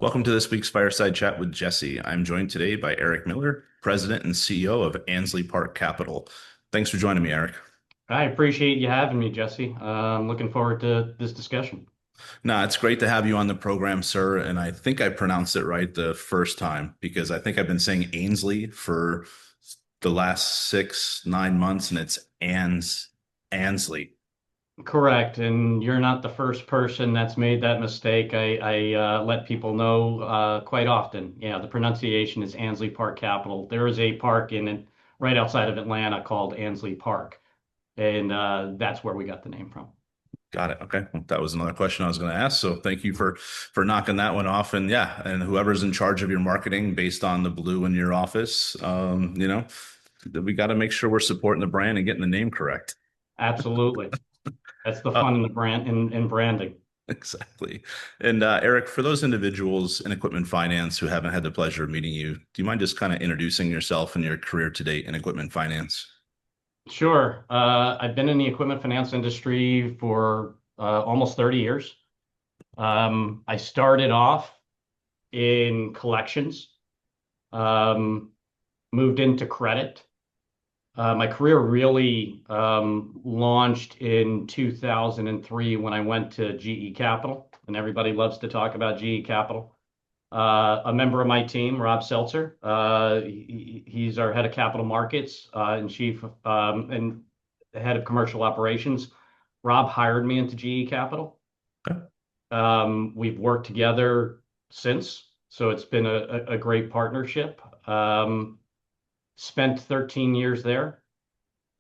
Welcome to this week's Fireside Chat with Jesse. I'm joined today by Eric Miller, President and CEO of Ansley Park Capital. Thanks for joining me, Eric. I appreciate you having me, Jesse. I'm looking forward to this discussion. Nah, it's great to have you on the program, sir. And I think I pronounced it right the first time because I think I've been saying Ainsley for the last 6, 9 months, and it's Ansley. Correct, and you're not the first person that's made that mistake. I let people know quite often. Yeah, the pronunciation is Ansley Park Capital. There is a park in it right outside of Atlanta called Ansley Park, and that's where we got the name from. Got it. Okay. Well, that was another question I was going to ask. So thank you for knocking that one off. And yeah, and whoever's in charge of your marketing based on the blue in your office, we got to make sure we're supporting the brand and getting the name correct. Absolutely, that's the Uh, fun in the in branding. exactly. And Eric, for those individuals in equipment finance who haven't had the pleasure of meeting you, do you mind just kind of introducing yourself and your career to date in equipment finance? Sure. I've been in the equipment finance industry for almost 30 years. I started off in collections, um, moved into credit. My career really launched in 2003 when I went to GE Capital, and everybody loves to talk about GE Capital. A member of my team, Rob Seltzer, he's our head of capital markets and chief and head of commercial operations. Rob hired me into GE Capital. Okay. We've worked together since, so it's been a great partnership. Spent 13 years there.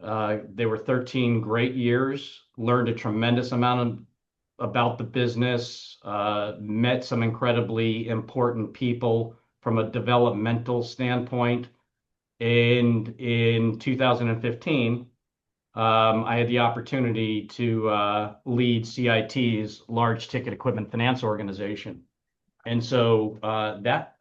They were 13 great years, learned a tremendous amount about the business, met some incredibly important people from a developmental standpoint. And in 2015, I had the opportunity to lead CIT's large ticket equipment finance organization. And so that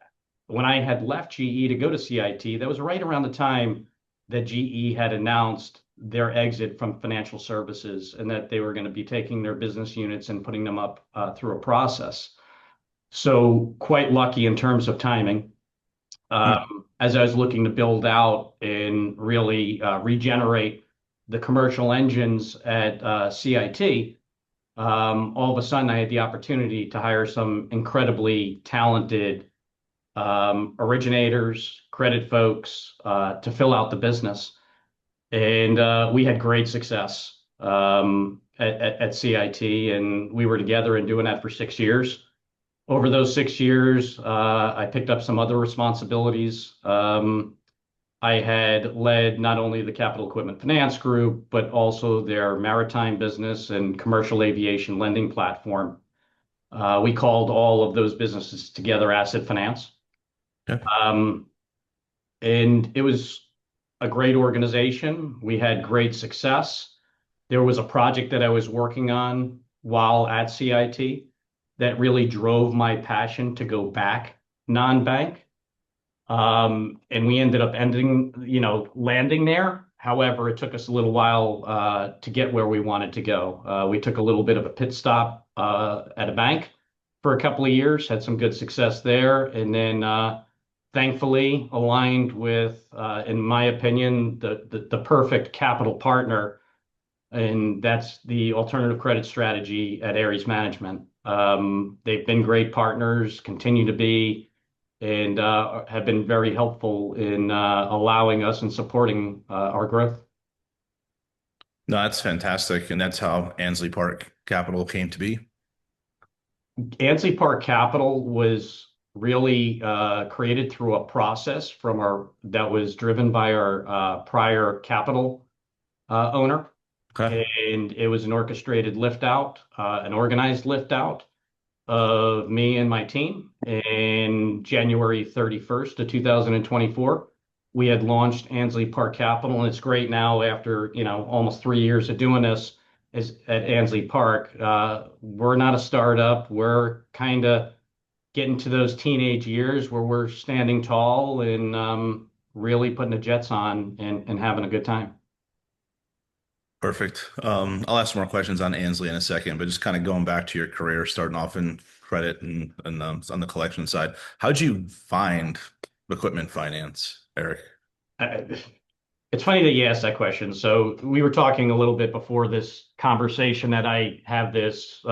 when I had left GE to go to CIT, that was right around the time that GE had announced their exit from financial services and that they were going to be taking their business units and putting them up through a process. So quite lucky in terms of timing. Hmm. As I was looking to build out and really regenerate the commercial engines at CIT, all of a sudden I had the opportunity to hire some incredibly talented originators, credit folks to fill out the business. And we had great success at CIT, and we were together and doing that for 6 years. Over those 6 years, I picked up some other responsibilities. I had led not only the capital equipment finance group, but also their maritime business and commercial aviation lending platform. We called all of those businesses together asset finance. Okay. Um, and it was a great organization. We had great success. There was a project that I was working on while at CIT that really drove my passion to go back non-bank. And we ended up landing there. However, it took us a little while to get where we wanted to go. We took a little bit of a pit stop at a bank for a couple of years, had some good success there, and then thankfully aligned with, in my opinion, the perfect capital partner, and that's the alternative credit strategy at Ares Management. They've been great partners, continue to be, and have been very helpful in allowing us and supporting our growth. No, that's fantastic. And that's how Ansley Park Capital came to be. Ansley Park Capital was really created through a process from our that was driven by our prior capital owner, Okay. and it was an orchestrated lift out, an organized lift out of me and my team. In January 31st of 2024, we had launched Ansley Park Capital, and it's great now after, almost 3 years of doing this is at Ansley Park. We're not a startup. We're kind of getting to those teenage years where we're standing tall and really putting the jets on and having a good time. Perfect. I'll ask more questions on Ansley in a second, but just kind of going back to your career, starting off in credit and on the collection side, how'd you find equipment finance, Eric? Uh, It's funny that you asked that question. So we were talking a little bit before this conversation that I have this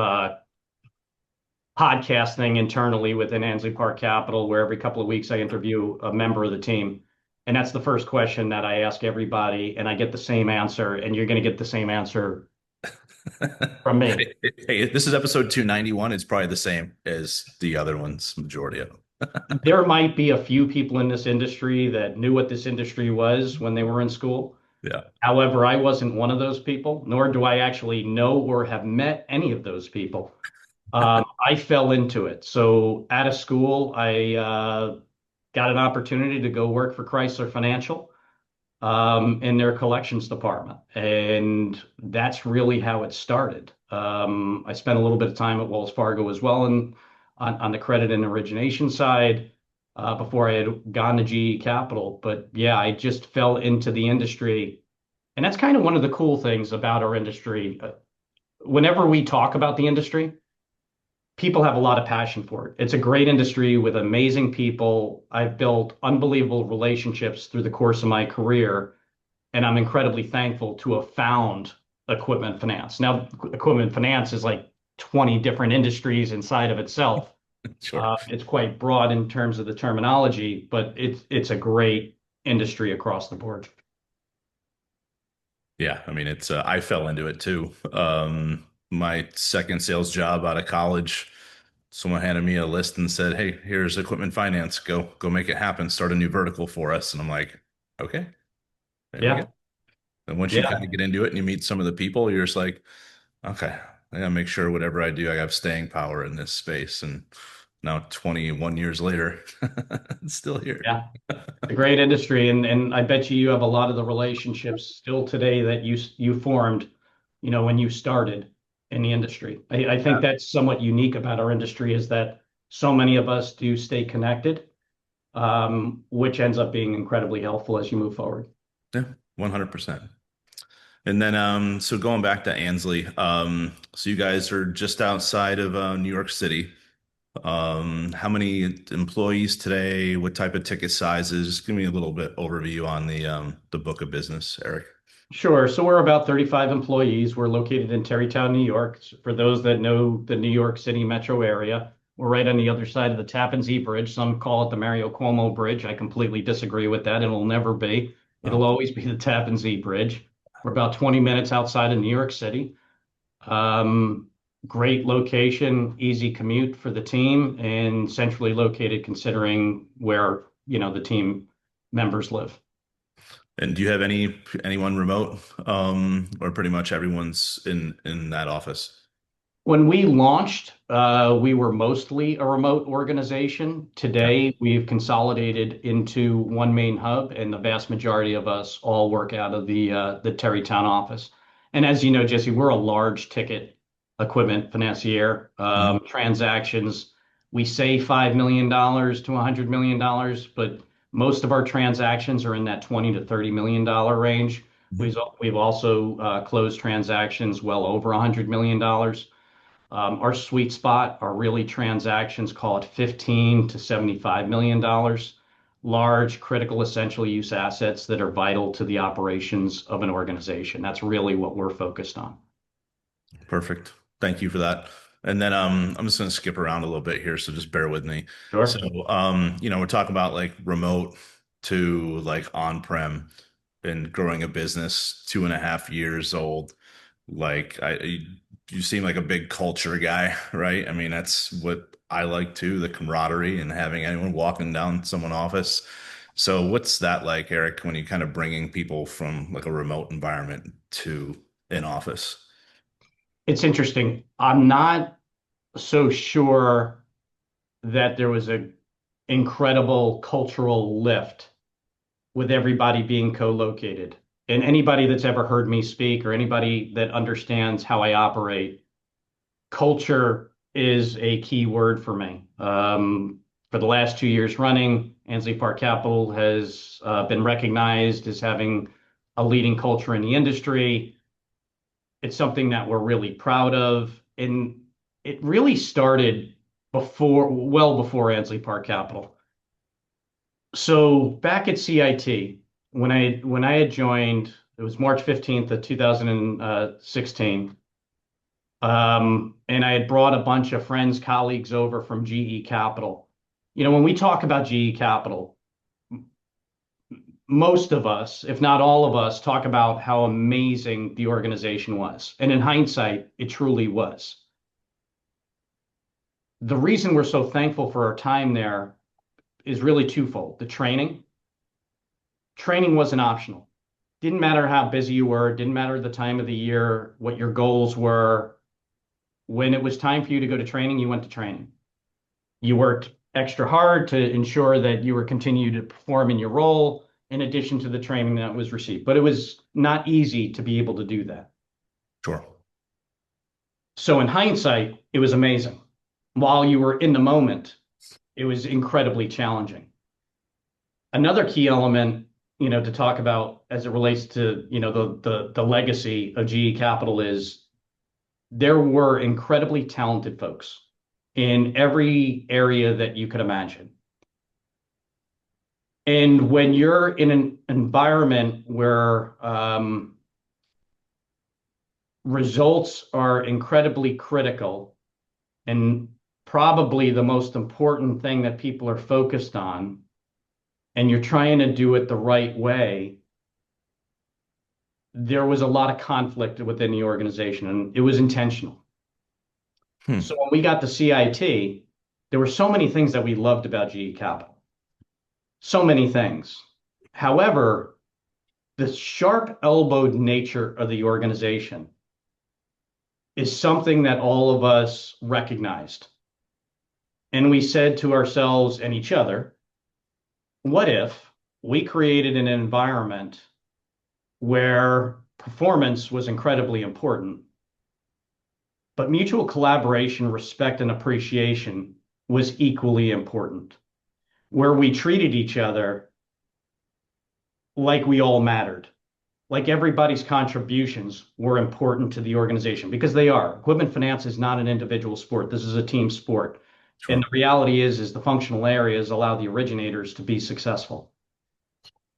podcast thing internally within Ansley Park Capital, where every couple of weeks I interview a member of the team. And that's the first question that I ask everybody, and I get the same answer, and you're going to get the same answer from me. Hey, this is episode 291. It's probably the same as the other ones, majority of them. There might be a few people in this industry that knew what this industry was when they were in school. Yeah. However, I wasn't one of those people, nor do I actually know or have met any of those people. I fell into it. So out of school, I got an opportunity to go work for Chrysler Financial in their collections department. And that's really how it started. I spent a little bit of time at Wells Fargo as well and on the credit and origination side before I had gone to GE Capital. But yeah, I just fell into the industry. And that's kind of one of the cool things about our industry. Whenever we talk about the industry, people have a lot of passion for it. It's a great industry with amazing people. I've built unbelievable relationships through the course of my career, and I'm incredibly thankful to have found equipment finance. Now, equipment finance is like 20 different industries inside of itself. Sure. It's quite broad in terms of the terminology, but it's a great industry across the board. Yeah, I mean it's I fell into it too. My second sales job out of college, someone handed me a list and said, "Hey, here's equipment finance. Go make it happen. Start a new vertical for us." And I'm like, "Okay, there we go." Yeah, And once you kind yeah, of get into it and you meet some of the people, you're just like, "Okay, I gotta make sure whatever I do, I have staying power in this space." And now 21 years later, it's still here. yeah. A great industry, and I bet you have a lot of the relationships still today that you formed, when you started in the industry. I think that's somewhat unique about our industry is that so many of us do stay connected, which ends up being incredibly helpful as you move forward. Yeah, 100%. And then, so going back to Ansley, so you guys are just outside of New York City. How many employees today? What type of ticket sizes? Just give me a little bit overview on the book of business, Eric. Sure. So we're about 35 employees. We're located in Terrytown, New York. For those that know the New York City metro area, we're right on the other side of the Tappan Zee Bridge. Some call it the Mario Cuomo Bridge. I completely disagree with that. It'll never be. It'll Oh, always be the Tappan Zee Bridge. We're about 20 minutes outside of New York City. Um, Great location, easy commute for the team, and centrally located considering where, the team members live. and do you have anyone remote, or pretty much everyone's in that office? When we launched, we were mostly a remote organization. Okay. Today, we've consolidated into one main hub, and the vast majority of us all work out of the Terrytown office. And as you know, Jesse, we're a large ticket equipment financier. Mhm. Transactions, we say $5 million to $100 million, but most of our transactions are in that 20 to $30 million range. Mhm. We've also closed transactions well over $100 million. Our sweet spot are really transactions, call it 15 to $75 million, large, critical, essential use assets that are vital to the operations of an organization. That's really what we're focused on. Perfect. Thank you for that. And then I'm just going to skip around a little bit here, so just bear with me. So Sure. we're talking about like remote to like on-prem and growing a business 2.5 years old. Like you seem like a big culture guy, right? I mean, that's what I like too, the camaraderie and having anyone walking down someone's office. So what's that like, Eric, when you kind of bringing people from like a remote environment to an office? It's interesting. I'm not so sure that there was a incredible cultural lift with everybody being co-located. And anybody that's ever heard me speak or anybody that understands how I operate, culture is a key word for me. For the last 2 years running, Ansley Park Capital has been recognized as having a leading culture in the industry. It's something that we're really proud of. And it really started well before Ansley Park Capital. So back at CIT, when I had joined, it was March 15th of 2016. And I had brought a bunch of friends, colleagues over from GE Capital. When we talk about GE Capital, most of us, if not all of us, talk about how amazing the organization was. And in hindsight, it truly was. The reason we're so thankful for our time there is really twofold. The training wasn't optional. Didn't matter how busy you were, didn't matter the time of the year, what your goals were. When it was time for you to go to training, you went to training. You worked extra hard to ensure that you were continuing to perform in your role in addition to the training that was received. But it was not easy to be able to do that. Sure. So in hindsight, it was amazing. While you were in the moment, it was incredibly challenging. Another key element, to talk about as it relates to, the legacy of GE Capital is there were incredibly talented folks in every area that you could imagine. And when you're in an environment where results are incredibly critical and probably the most important thing that people are focused on, and you're trying to do it the right way, there was a lot of conflict within the organization, and it was intentional. Hmm. So when we got to CIT, there were so many things that we loved about GE Capital. So many things. However, the sharp-elbowed nature of the organization is something that all of us recognized. And we said to ourselves and each other, what if we created an environment where performance was incredibly important, but mutual collaboration, respect, and appreciation was equally important, where we treated each other like we all mattered, like everybody's contributions were important to the organization, because they are. Equipment finance is not an individual sport. This is a team sport. And Sure. the reality is the functional areas allow the originators to be successful.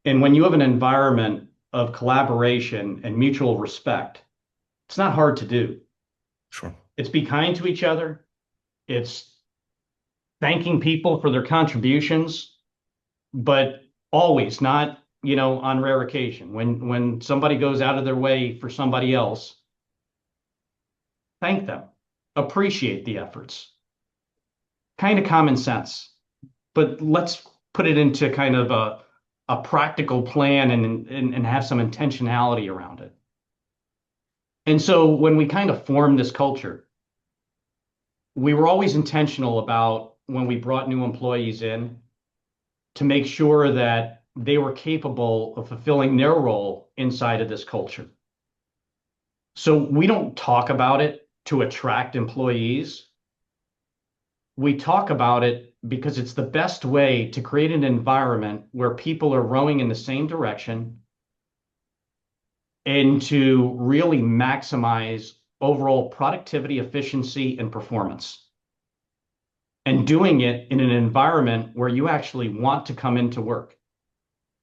And when you have an environment of collaboration and mutual respect, it's not hard to do. Sure. It's be kind to each other. It's thanking people for their contributions, but always not, on rare occasion. When somebody goes out of their way for somebody else, thank them, appreciate the efforts. Kind of common sense, but let's put it into kind of a practical plan and have some intentionality around it. And so when we kind of formed this culture, we were always intentional about when we brought new employees in to make sure that they were capable of fulfilling their role inside of this culture. So we don't talk about it to attract employees. We talk about it because it's the best way to create an environment where people are rowing in the same direction and to really maximize overall productivity, efficiency, and performance. And doing it in an environment where you actually want to come into work.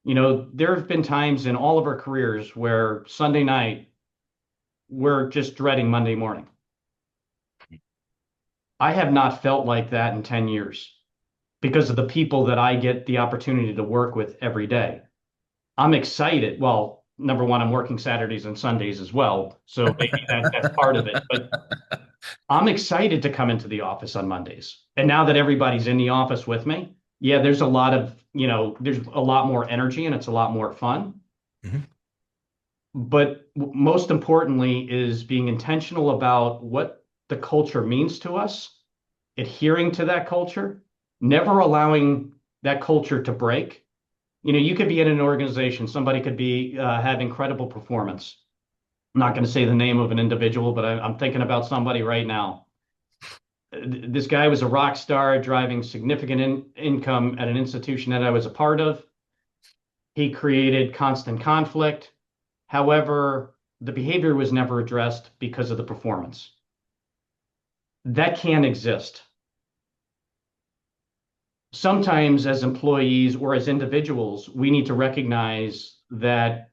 There have been times in all of our careers where Sunday night, we're just dreading Monday morning. I have not felt like that in 10 years because of the people that I get the opportunity to work with every day. I'm excited. Well, number one, I'm working Saturdays and Sundays as well. So maybe that's part of it. But I'm excited to come into the office on Mondays. And now that everybody's in the office with me, yeah, there's a lot of, there's a lot more energy and it's a lot more fun. Mm-hmm. But most importantly is being intentional about what the culture means to us, adhering to that culture, never allowing that culture to break. You could be in an organization, somebody could be have incredible performance. I'm not going to say the name of an individual, but I'm thinking about somebody right now. This guy was a rock star driving significant income at an institution that I was a part of. He created constant conflict. However, the behavior was never addressed because of the performance. That can't exist. Sometimes, as employees or as individuals, we need to recognize that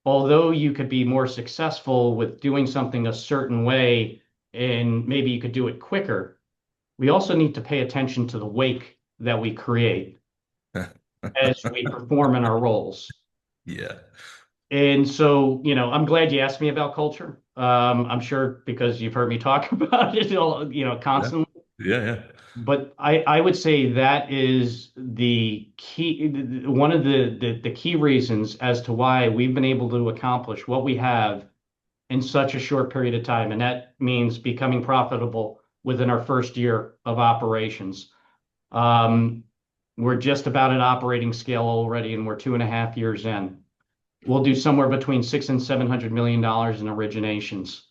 although you could be more successful with doing something a certain way and maybe you could do it quicker, we also need to pay attention to the wake that we create as we perform in our roles. Yeah. And so, I'm glad you asked me about culture. I'm sure because you've heard me talk about it, Yeah. constantly. Yeah. Yeah. But I would say that is the key, one of the key reasons as to why we've been able to accomplish what we have in such a short period of time. And that means becoming profitable within our first year of operations. Um, we're just about at operating scale already, and we're 2.5 years in. We'll do somewhere between $600 and $700 million in originations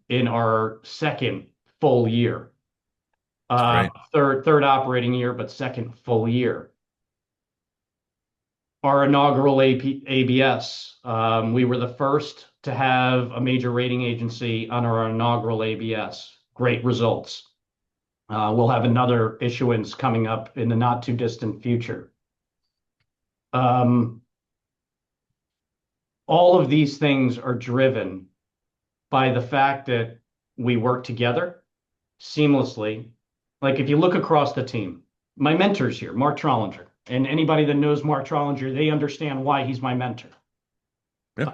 in our second full year. It's great. Third operating year, but second full year. Our inaugural ABS, we were the first to have a major rating agency on our inaugural ABS. Great results. We'll have another issuance coming up in the not too distant future. Um, all of these things are driven by the fact that we work together seamlessly. Like if you look across the team, my mentor's here, Mark Trollinger, and anybody that knows Mark Trollinger, they understand why he's my mentor. Yeah.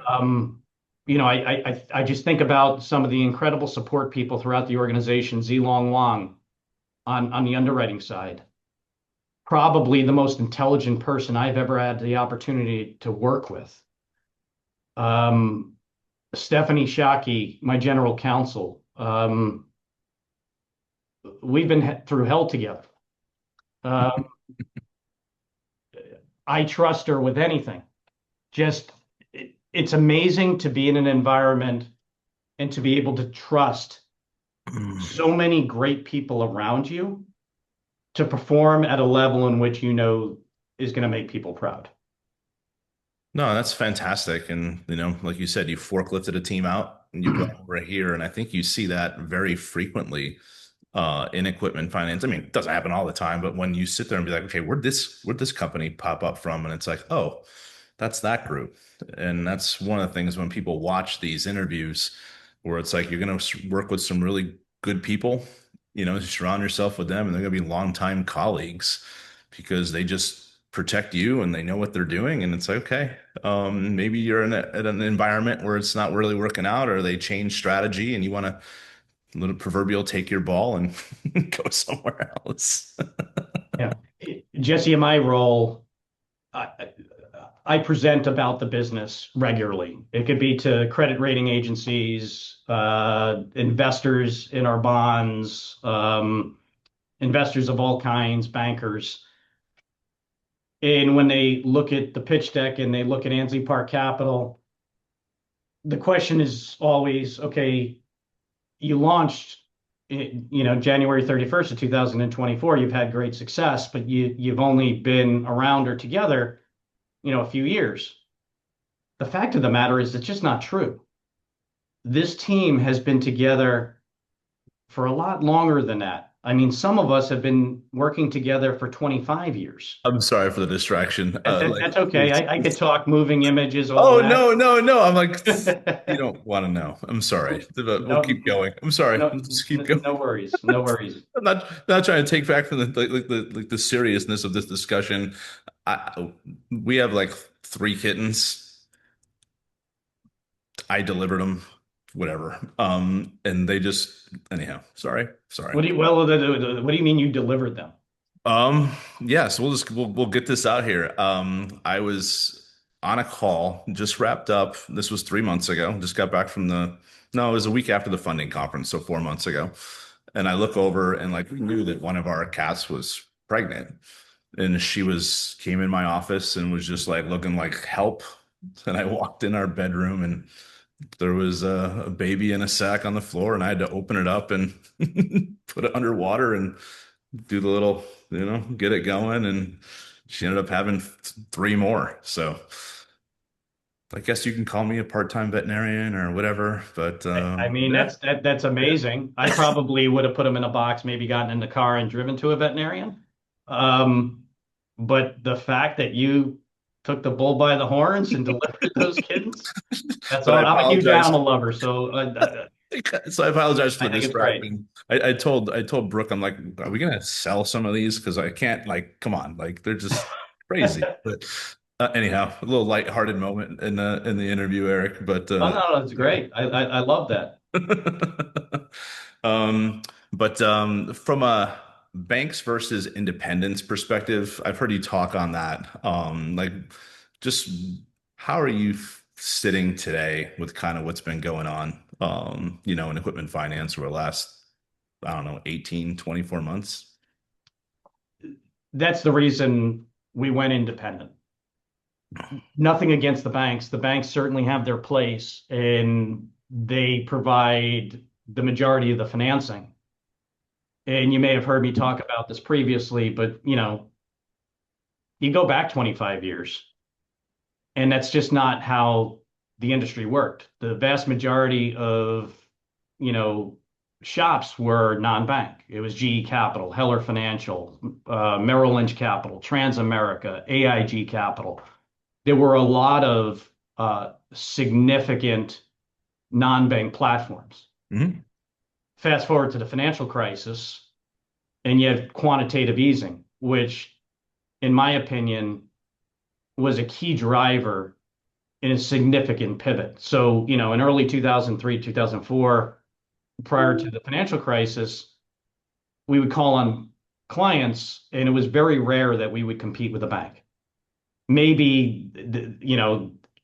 I just think about some of the incredible support people throughout the organization, Zilong Wang on the underwriting side. Probably the most intelligent person I've ever had the opportunity to work with. Um, Stephanie Shockey, my general counsel. We've been through hell together. Um, I trust her with anything. Just it's amazing to be in an environment and to be able to trust so many great people around you to perform at a level in which is going to make people proud. No, that's fantastic. And, like you said, you forklifted a team out and you brought them over here. And I think you see that very frequently in equipment finance. I mean, it doesn't happen all the time, but when you sit there and be like, okay, where'd this company pop up from? And it's like, oh, that's that group. And that's one of the things when people watch these interviews where it's like you're going to work with some really good people, surround yourself with them and they're going to be longtime colleagues because they just protect you and they know what they're doing. And it's like, okay, maybe you're in an environment where it's not really working out or they change strategy and you want to little proverbial take your ball and go somewhere else. Yeah. Jesse, in my role, I, I present about the business regularly. It could be to credit rating agencies, investors in our bonds, investors of all kinds, bankers. And when they look at the pitch deck and they look at Ansley Park Capital, the question is always, okay, you launched, January 31st of 2024. You've had great success, but you've only been around or together, a few years. The fact of the matter is it's just not true. This team has been together for a lot longer than that. I mean, some of us have been working together for 25 years. I'm sorry for the distraction. That's okay. I could talk moving images, all Oh that. no, no, no. I'm like, you don't want to know. I'm sorry. But we'll No, keep going. I'm sorry. no, We'll just keep going. no worries. No worries. I'm not trying to take back from the seriousness of this discussion. We have like three kittens. I delivered them, whatever. And they just anyhow. Sorry. What do you mean you delivered them? Yes, we'll get this out here. I was on a call, just wrapped up. This was 3 months ago. Just got back from no, it was a week after the funding conference, so 4 months ago. And I look over and like we knew that one of our cats was pregnant. And came in my office and was just like looking like help. And I walked in our bedroom and there was a baby in a sack on the floor, and I had to open it up and put it underwater and do the little, get it going. And she ended up having three more. So I guess you can call me a part-time veterinarian or whatever, but I mean, yeah, that's yeah. amazing. I probably would have put him in a box, maybe gotten in the car and driven to a veterinarian. Um, but the fact that you took the bull by the horns and delivered those kittens, that's But I all. I'm a huge apologize. animal lover, so So I apologize for I the think it's great. distraction. I told Brooke, I'm like, are we gonna sell some of these? Because I can't, like, come on, like they're just crazy. But anyhow, a little lighthearted moment in the interview, Eric. But Oh no, that's yeah. great. I love that. Um, but from a banks versus independence perspective, I've heard you talk on that. Like, just how are you sitting today with kind of what's been going on, in equipment finance over the last, I don't know, 18, 24 months? That's the reason we went independent. Nothing against the banks. The banks certainly have their place and they provide the majority of the financing. And you may have heard me talk about this previously, but you go back 25 years, and that's just not how the industry worked. The vast majority of, you know, shops were non-bank. It was GE Capital, Heller Financial, Merrill Lynch Capital, Transamerica, AIG Capital. There were a lot of significant non-bank platforms. Hmm. Fast forward to the financial crisis, and you have quantitative easing, which, in my opinion, was a key driver in a significant pivot. So, in early 2003, 2004, prior to the financial crisis, we would call on clients, and it was very rare that we would compete with a bank. Maybe,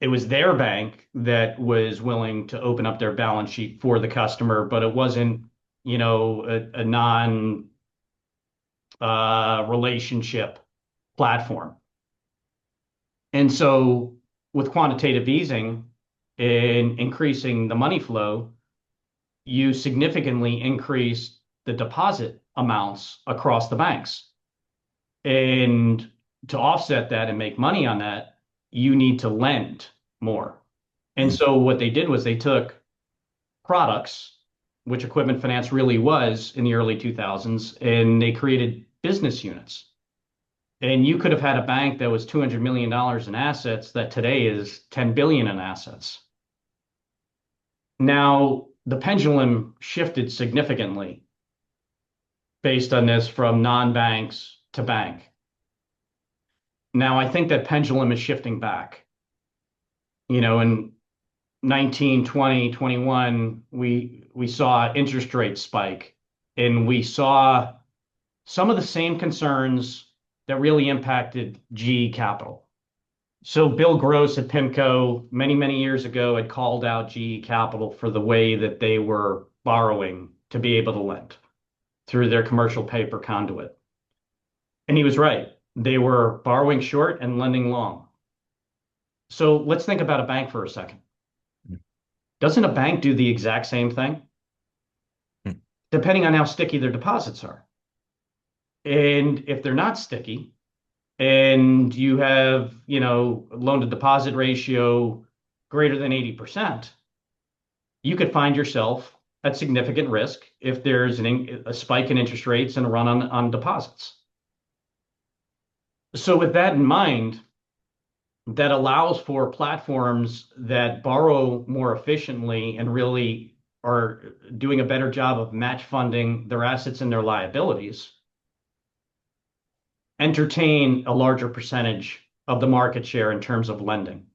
it was their bank that was willing to open up their balance sheet for the customer, but it wasn't, a non relationship platform. And so with quantitative easing and increasing the money flow, you significantly increase the deposit amounts across the banks. And to offset that and make money on that, you need to lend more. And so what they did was they took products, which equipment finance really was in the early 2000s, and they created business units. And you could have had a bank that was $200 million in assets that today is 10 billion in assets. Now, the pendulum shifted significantly based on this from non-banks to bank. Now, I think that pendulum is shifting back. In 19, 20, 21, we saw interest rates spike, and we saw some of the same concerns that really impacted GE Capital. So Bill Gross at PIMCO many, many years ago had called out GE Capital for the way that they were borrowing to be able to lend through their commercial paper conduit. And he was right. They were borrowing short and lending long. So let's think about a bank for a second. Doesn't a bank do the exact same thing? Depending on how sticky their deposits are. And if they're not sticky, and you have, loan to deposit ratio greater than 80%, you could find yourself at significant risk if there's a spike in interest rates and a run on deposits. So with that in mind, that allows for platforms that borrow more efficiently and really are doing a better job of match funding their assets and their liabilities, entertain a larger percentage of the market share in terms of lending.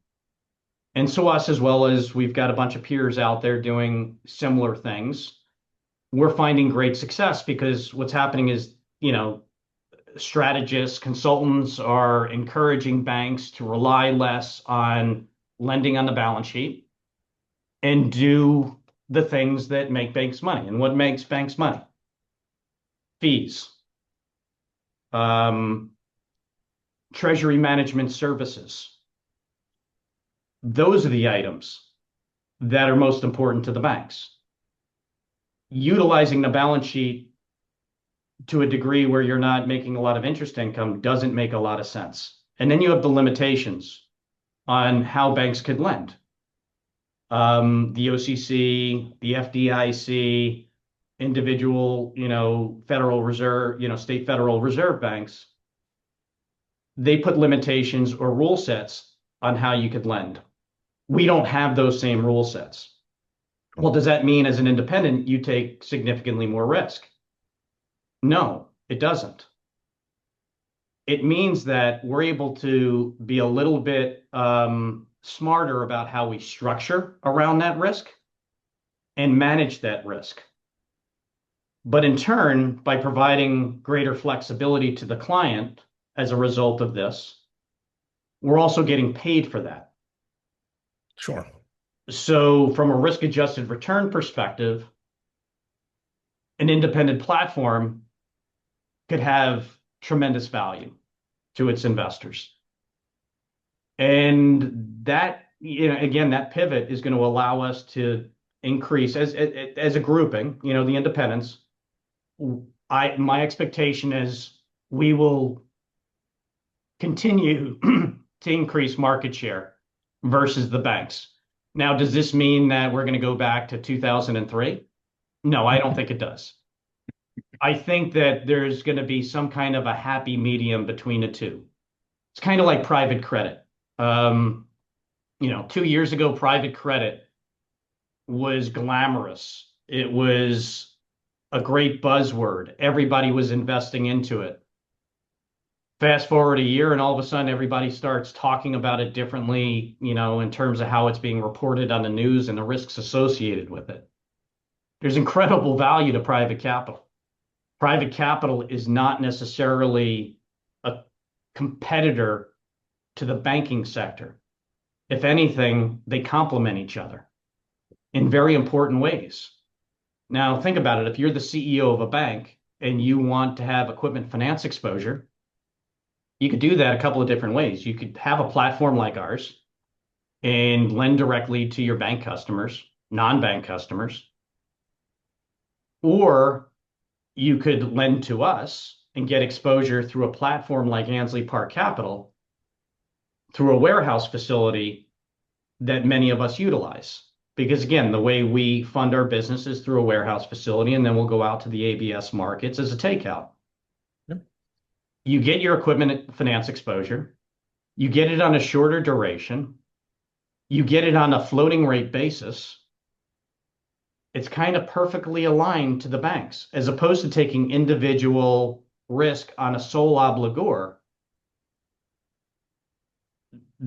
And so us, as well as we've got a bunch of peers out there doing similar things, we're finding great success because what's happening is, strategists, consultants are encouraging banks to rely less on lending on the balance sheet and do the things that make banks money. And what makes banks money? Fees, um, treasury management services. Those are the items that are most important to the banks. Utilizing the balance sheet to a degree where you're not making a lot of interest income doesn't make a lot of sense. And then you have the limitations. on how banks could lend. The OCC, the FDIC, individual, Federal Reserve, state Federal Reserve banks, they put limitations or rule sets on how you could lend. We don't have those same rule sets. Well, does that mean as an independent, you take significantly more risk? No, it doesn't. It means that we're able to be a little bit smarter about how we structure around that risk and manage that risk. But in turn, by providing greater flexibility to the client as a result of this, we're also getting paid for that. Sure. So, from a risk adjusted return perspective, an independent platform could have tremendous value to its investors. And that, again, that pivot is going to allow us to increase as a grouping, the independents. My expectation is we will continue to increase market share versus the banks. Now, does this mean that we're going to go back to 2003? No, I don't think it does. I think that there's going to be some kind of a happy medium between the two. It's kind of like private credit. 2 years ago, private credit was glamorous. It was a great buzzword. Everybody was investing into it. Fast forward a year, and all of a sudden, everybody starts talking about it differently, in terms of how it's being reported on the news and the risks associated with it. There's incredible value to private capital. Private capital is not necessarily a competitor to the banking sector. If anything, they complement each other in very important ways. Now, think about it. If you're the CEO of a bank and you want to have equipment finance exposure, you could do that a couple of different ways. You could have a platform like ours and lend directly to your bank customers, non-bank customers, or you could lend to us and get exposure through a platform like Ansley Park Capital through a warehouse facility that many of us utilize. Because again, the way we fund our business is through a warehouse facility, and then we'll go out to the ABS markets as a takeout. Yep. You get your equipment finance exposure, you get it on a shorter duration, you get it on a floating rate basis. It's kind of perfectly aligned to the banks, as opposed to taking individual risk on a sole obligor.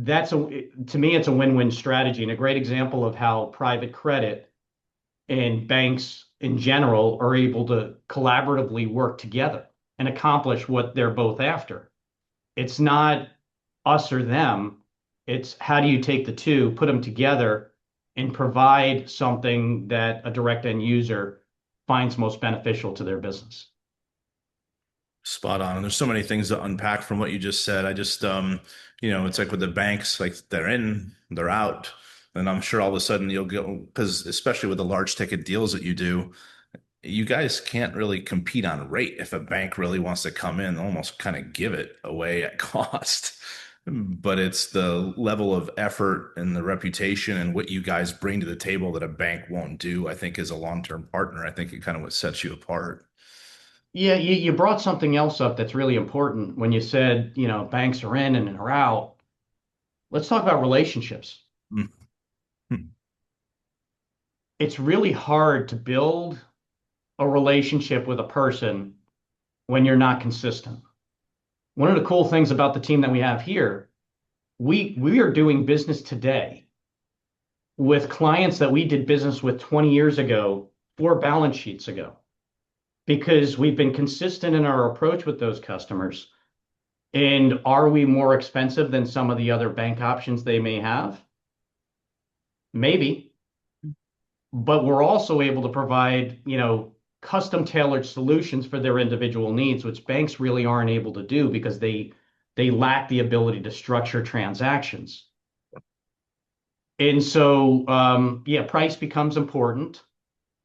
To me, it's a win-win strategy and a great example of how private credit and banks in general are able to collaboratively work together and accomplish what they're both after. It's not us or them. It's how do you take the two, put them together, and provide something that a direct end user finds most beneficial to their business. Spot on. And there's so many things to unpack from what you just said. I just, it's like with the banks, like they're in, they're out. And I'm sure all of a sudden you'll go, because especially with the large ticket deals that you do, you guys can't really compete on rate. If a bank really wants to come in, almost kind of give it away at cost. But it's the level of effort and the reputation and what you guys bring to the table that a bank won't do, I think, as a long-term partner. I think it kind of what sets you apart. Yeah, you brought something else up that's really important when you said, banks are in and are out. Let's talk about relationships. Mhm. It's really hard to build a relationship with a person when you're not consistent. One of the cool things about the team that we have here, we are doing business today with clients that we did business with 20 years ago, 4 balance sheets ago, because we've been consistent in our approach with those customers. And are we more expensive than some of the other bank options they may have? Maybe. But we're also able to provide, custom tailored solutions for their individual needs, which banks really aren't able to do because they lack the ability to structure transactions. And so, yeah, price becomes important,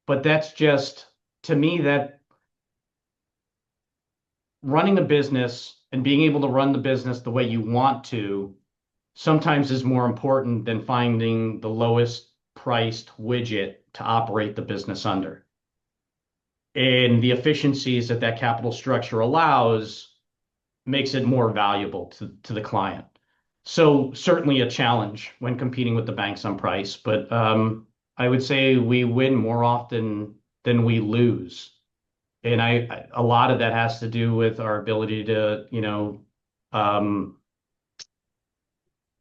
but that's just, to me, that running a business and being able to run the business the way you want to sometimes is more important than finding the lowest priced widget to operate the business under. And the efficiencies that that capital structure allows makes it more valuable to the client. So certainly a challenge when competing with the banks on price, but I would say we win more often than we lose. And a lot of that has to do with our ability to, um,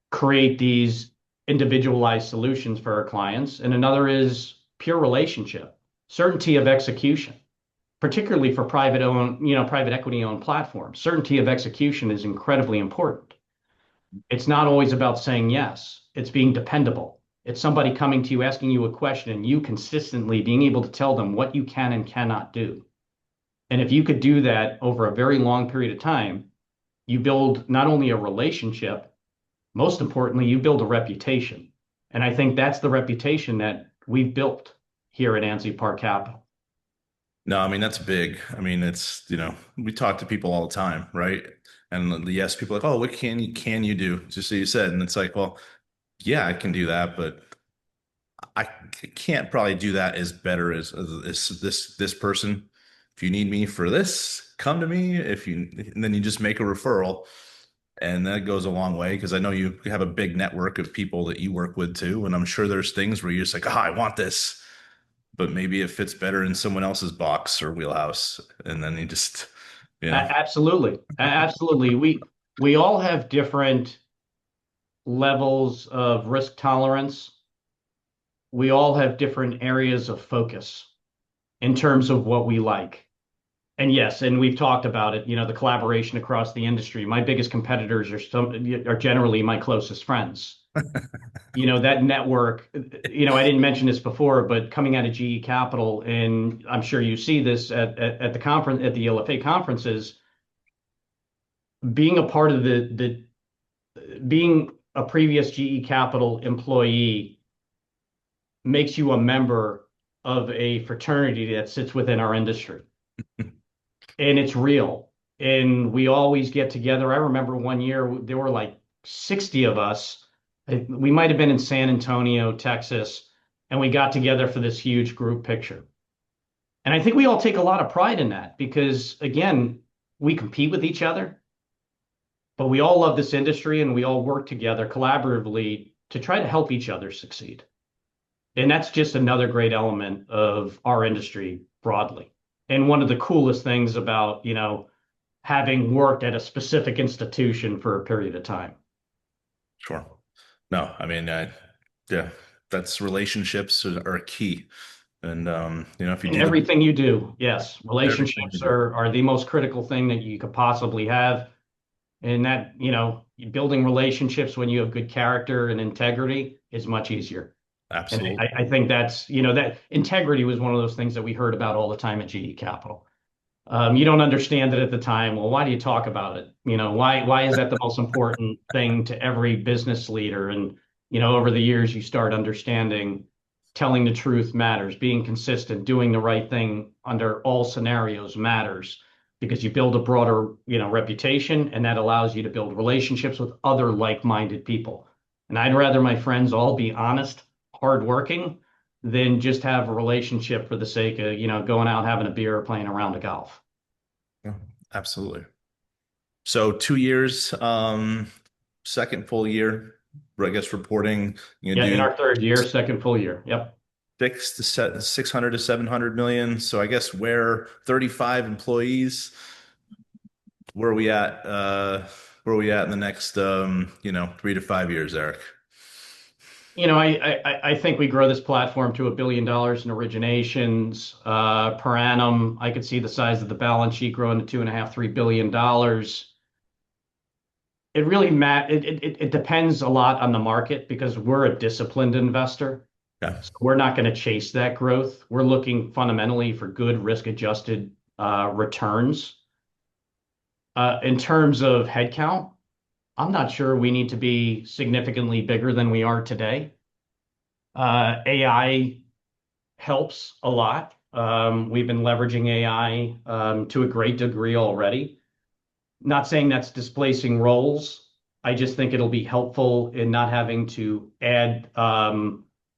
create these individualized solutions for our clients. And another is pure relationship, certainty of execution, particularly for private equity owned platforms. Certainty of execution is incredibly important. It's not always about saying yes. It's being dependable. It's somebody coming to you, asking you a question, and you consistently being able to tell them what you can and cannot do. And if you could do that over a very long period of time, you build not only a relationship, most importantly, you build a reputation. And I think that's the reputation that we've built here at Ansley Park Capital. No, I mean, that's big. I mean, it's, we talk to people all the time, right? And yes, people are like, oh, what can you do? Just so you said. And it's like, well, yeah, I can do that, but I can't probably do that as better as this person. If you need me for this, come to me. And then you just make a referral, and that goes a long way because I know you have a big network of people that you work with too, and I'm sure there's things where you're just like, I want this, but maybe it fits better in someone else's box or wheelhouse, and then you just, you know, Absolutely. Absolutely. We all have different levels of risk tolerance. We all have different areas of focus in terms of what we like. And yes, and we've talked about it, the collaboration across the industry. My biggest competitors are generally my closest friends. That network, I didn't mention this before, but coming out of GE Capital, and I'm sure you see this at the conference, at the LFA conferences, being a part of being a previous GE Capital employee makes you a member of a fraternity that sits within our industry. And it's real. And we always get together. I remember one year there were like 60 of us. We might have been in San Antonio, Texas, and we got together for this huge group picture. And I think we all take a lot of pride in that because, again, we compete with each other, but we all love this industry and we all work together collaboratively to try to help each other succeed. And that's just another great element of our industry broadly. And one of the coolest things about, having worked at a specific institution for a period of time. sure. No, I mean, yeah, that's relationships are key. And, if you In do the everything you do, yes, everything you relationships do. are the most critical thing that you could possibly have. And that, building relationships when you have good character and integrity is much easier. And Absolutely. I think that's, that integrity was one of those things that we heard about all the time at GE Capital. You don't understand it at the time. Well, why do you talk about it? Why is that the most important thing to every business leader? And, over the years, you start understanding telling the truth matters, being consistent, doing the right thing under all scenarios matters because you build a broader, reputation, and that allows you to build relationships with other like-minded people. And I'd rather my friends all be honest, hardworking, than just have a relationship for the sake of, going out having a beer or playing a round of golf. Yeah, absolutely. So 2 years, second full year, I guess reporting, you Yeah, in do our third year, second full year. Yep. 600 to 700 million. So I guess we're 35 employees. Where are we at in the next, 3 to 5 years, Eric? I think we grow this platform to $1 billion in originations per annum. I could see the size of the balance sheet growing to 2.5, $3 billion. It really it depends a lot on the market because we're a disciplined investor. Yeah. So we're not going to chase that growth. We're looking fundamentally for good risk-adjusted returns. In terms of headcount, I'm not sure we need to be significantly bigger than we are today. AI helps a lot. We've been leveraging AI to a great degree already. Not saying that's displacing roles, I just think it'll be helpful in not having to add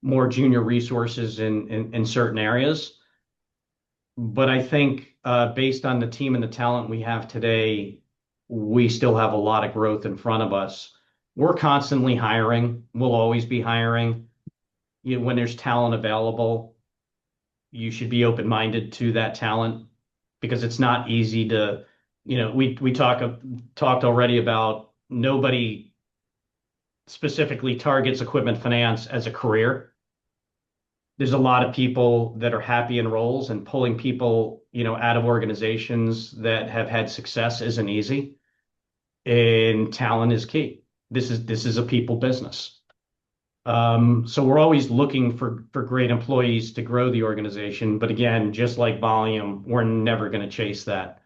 more junior resources in certain areas. But I think based on the team and the talent we have today, we still have a lot of growth in front of us. We're constantly hiring. We'll always be hiring. When there's talent available, you should be open-minded to that talent because it's not easy to, we talked already about nobody specifically targets equipment finance as a career. There's a lot of people that are happy in roles, and pulling people, out of organizations that have had success isn't easy. And talent is key. This is a people business. So we're always looking for great employees to grow the organization. But again, just like volume, we're never going to chase that.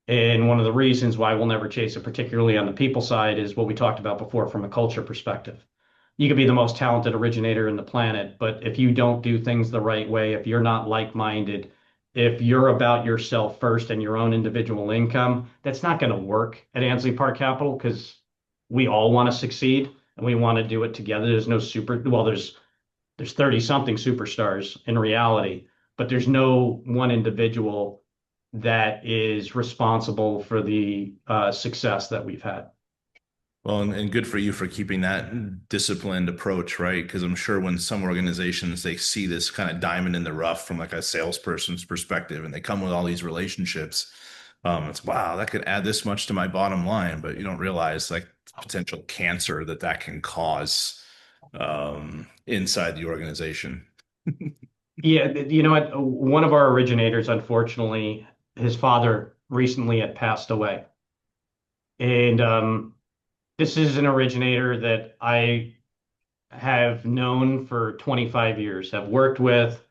And one of the reasons why we'll never chase it, particularly on the people side, is what we talked about before from a culture perspective. You could be the most talented originator in the planet, but if you don't do things the right way, if you're not like-minded, if you're about yourself first and your own individual income, that's not going to work at Ansley Park Capital because we all want to succeed and we want to do it together. There's no well, there's 30 something superstars in reality, but there's no one individual that is responsible for the success that we've had. Well, and good for you for keeping that disciplined approach, right? Because I'm sure when some organizations they see this kind of diamond in the rough from like a salesperson's perspective, and they come with all these relationships, it's wow, that could add this much to my bottom line, but you don't realize like potential cancer that can cause inside the organization. Yeah, you know what? One of our originators, unfortunately, his father recently had passed away. And this is an originator that I have known for 25 years, have worked with.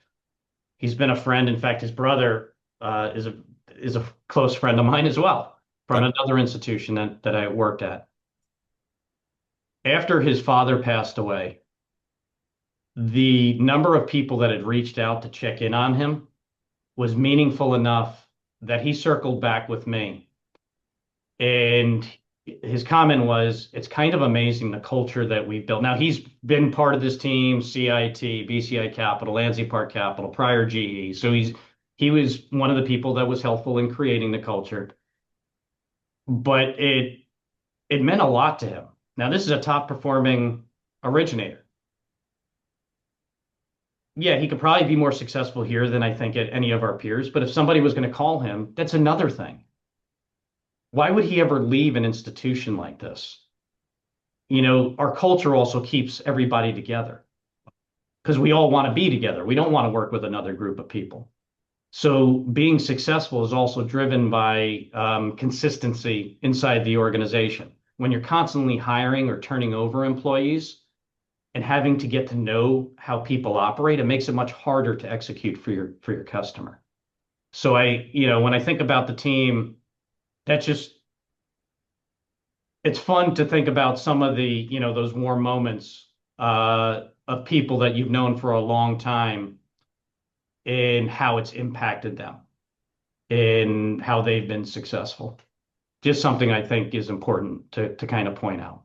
He's been a friend. In fact, his brother is a close friend of mine as well from Okay. another institution that I worked at. After his father passed away, the number of people that had reached out to check in on him was meaningful enough that he circled back with me. And his comment was, it's kind of amazing the culture that we've built. Now, he's been part of this team, CIT, BCI Capital, Ansley Park Capital, prior GE. So he was one of the people that was helpful in creating the culture. But it meant a lot to him. Now, this is a top performing originator. Yeah, he could probably be more successful here than I think at any of our peers. But if somebody was going to call him, that's another thing. Why would he ever leave an institution like this? Our culture also keeps everybody together because we all want to be together. We don't want to work with another group of people. So being successful is also driven by consistency inside the organization. When you're constantly hiring or turning over employees and having to get to know how people operate, it makes it much harder to execute for your customer. So when I think about the team, that's just it's fun to think about some of the, those warm moments of people that you've known for a long time and how it's impacted them and how they've been successful. Just something I think is important to kind of point out.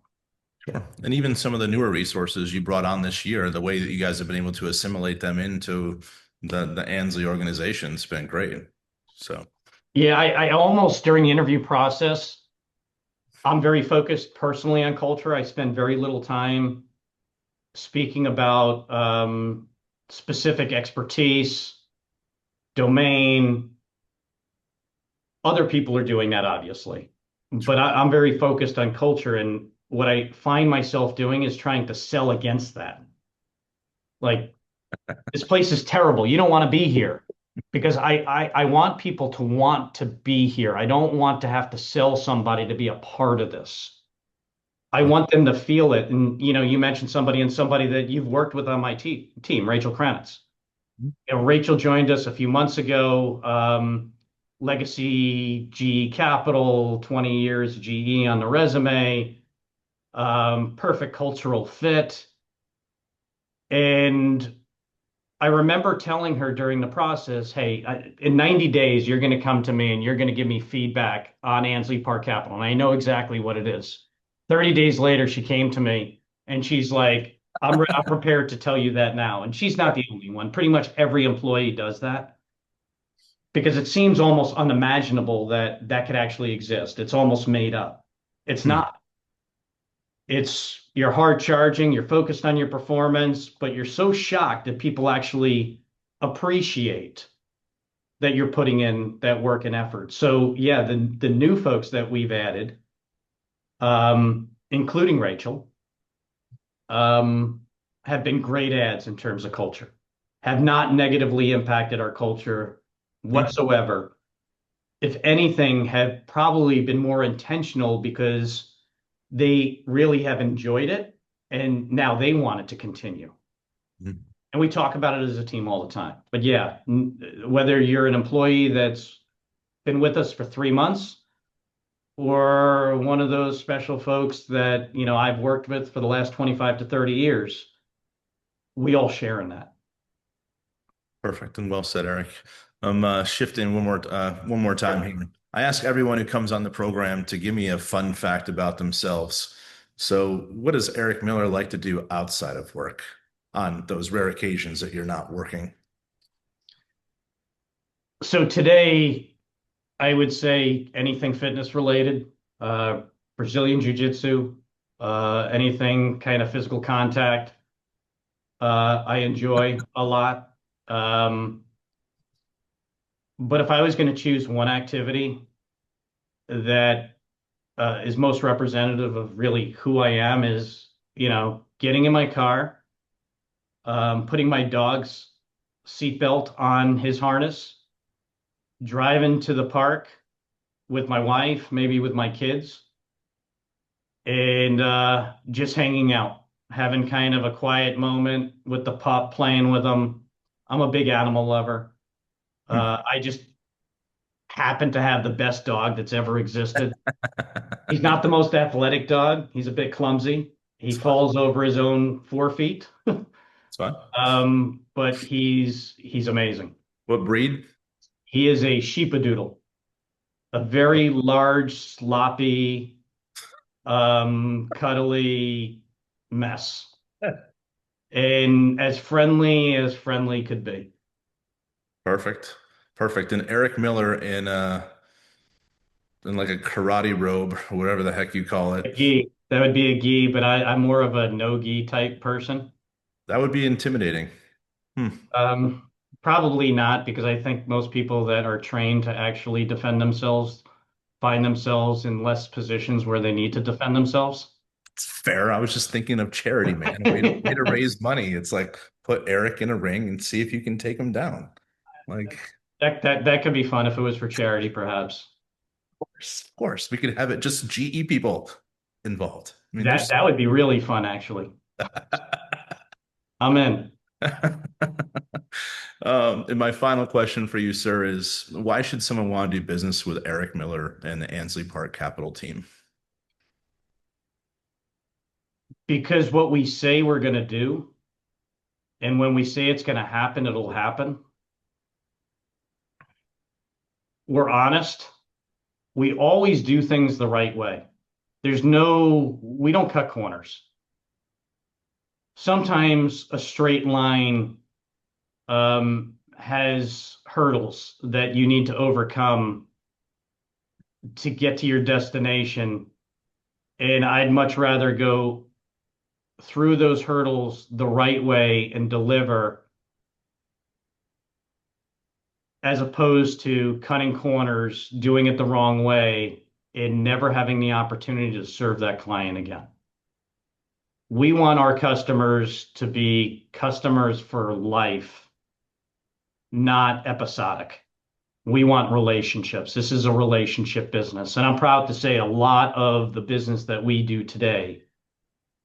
Sure. And even some of the newer resources you brought on this year, the way that you guys have been able to assimilate them into the Ansley organization's been great. So, Yeah, I almost during the interview process, I'm very focused personally on culture. I spend very little time speaking about specific expertise, domain. Other people are doing that, obviously. But I'm very focused on culture. And what I find myself doing is trying to sell against that. Like, this place is terrible. You don't want to be here because I want people to want to be here. I don't want to have to sell somebody to be a part of this. I want them to feel it. And, you mentioned somebody that you've worked with on my team, Rachel Kranitz. Rachel joined us a few months ago. Legacy GE Capital, 20 years GE on the resume, perfect cultural fit. And I remember telling her during the process, hey, in 90 days, you're going to come to me and you're going to give me feedback on Ansley Park Capital. And I know exactly what it is. 30 days later, she came to me and she's like, I'm prepared to tell you that now. And she's not the only one. Pretty much every employee does that because it seems almost unimaginable that that could actually exist. It's almost made up. It's Hmm. not. It's you're hard charging, you're focused on your performance, but you're so shocked that people actually appreciate that you're putting in that work and effort. So yeah, the new folks that we've added, including Rachel, um, have been great ads in terms of culture, have not negatively impacted our culture Hmm. whatsoever. If anything, have probably been more intentional because they really have enjoyed it and now they want it to continue. Hmm. And we talk about it as a team all the time. But yeah, whether you're an employee that's been with us for 3 months or one of those special folks that, I've worked with for the last 25 to 30 years, we all share in that. Perfect and well said, Eric. I'm shifting one more time here. I ask everyone who comes on the program to give me a fun fact about themselves. So, what does Eric Miller like to do outside of work on those rare occasions that you're not working? So today, I would say anything fitness related, uh, Brazilian jiu-jitsu, anything kind of physical contact, I enjoy a lot. Um, but if I was going to choose one activity that is most representative of really who I am is, getting in my car, putting my dog's seatbelt on his harness, driving to the park with my wife, maybe with my kids, and just hanging out, having kind of a quiet moment with the pup, playing with them. I'm a big animal lover. Hmm. I just happen to have the best dog that's ever existed. He's not the most athletic dog. He's a bit clumsy. He It's fun. falls over his own 4 feet. It's fun. But he's amazing. What breed? He is a sheepadoodle, a very large, sloppy, cuddly mess, and as friendly could be. Perfect. Perfect. And Eric Miller in like a karate robe or whatever the heck you call A it. gi, that would be a gi, but I'm more of a no gi type person. That would be intimidating. Hmm. Um, Probably not, because I think most people that are trained to actually defend themselves find themselves in less positions where they need to defend themselves. It's fair. I was just thinking of charity, man. Way to raise money. It's like put Eric in a ring and see if you can take him down. Like, That could be fun if it was for charity, perhaps. of course, we could have it just GE people involved. I mean, That would be really fun, actually. I'm in. And my final question for you, sir, is why should someone want to do business with Eric Miller and the Ansley Park Capital team? Because what we say we're going to do, and when we say it's going to happen, it'll happen. We're honest. We always do things the right way. We don't cut corners. Sometimes a straight line has hurdles that you need to overcome to get to your destination. And I'd much rather go through those hurdles the right way and deliver as opposed to cutting corners, doing it the wrong way, and never having the opportunity to serve that client again. We want our customers to be customers for life, not episodic. We want relationships. This is a relationship business. And I'm proud to say a lot of the business that we do today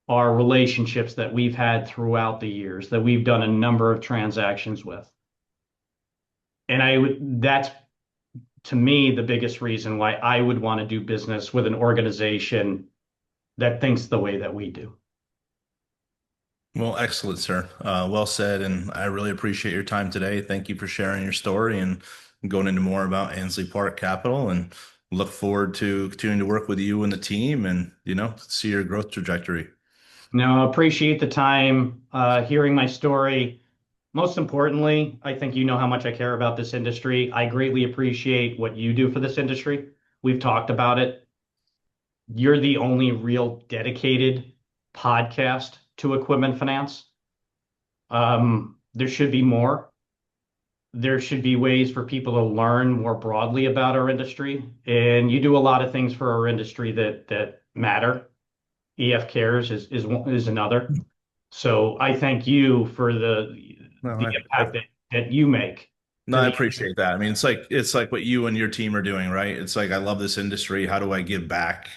are relationships that we've had throughout the years that we've done a number of transactions with. And that's to me the biggest reason why I would want to do business with an organization that thinks the way that we do. Well, excellent, sir. Well said, and I really appreciate your time today. Thank you for sharing your story and going into more about Ansley Park Capital. And look forward to continuing to work with you and the team and, see your growth trajectory. No, I appreciate the time, hearing my story. Most importantly, I think you know how much I care about this industry. I greatly appreciate what you do for this industry. We've talked about it. You're the only real dedicated podcast to equipment finance. There should be more. There should be ways for people to learn more broadly about our industry. And you do a lot of things for our industry that matter. EF Cares is another. So I thank you for No, the impact that you make no, to I the appreciate that. I mean, it's like what you and your team are doing, right? It's like I love this industry. How do I give back,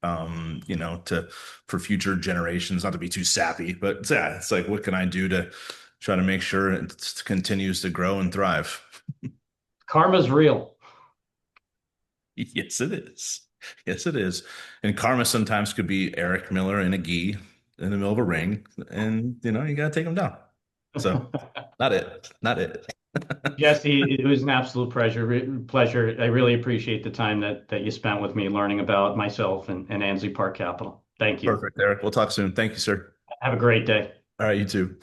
to for future generations? Not to be too sappy, but yeah, it's like what can I do to try to make sure it continues to grow and thrive? karma's real. Yes, it is. Yes, it is. And karma sometimes could be Eric Miller in a gi in the middle of a ring, and you gotta take him down. So, not it, not it. Jesse, it was an absolute pleasure. I really appreciate the time that you spent with me learning about myself and Ansley Park Capital. Thank you. Perfect, Eric. We'll talk soon. Thank you, sir. Have a great day. All right, you too.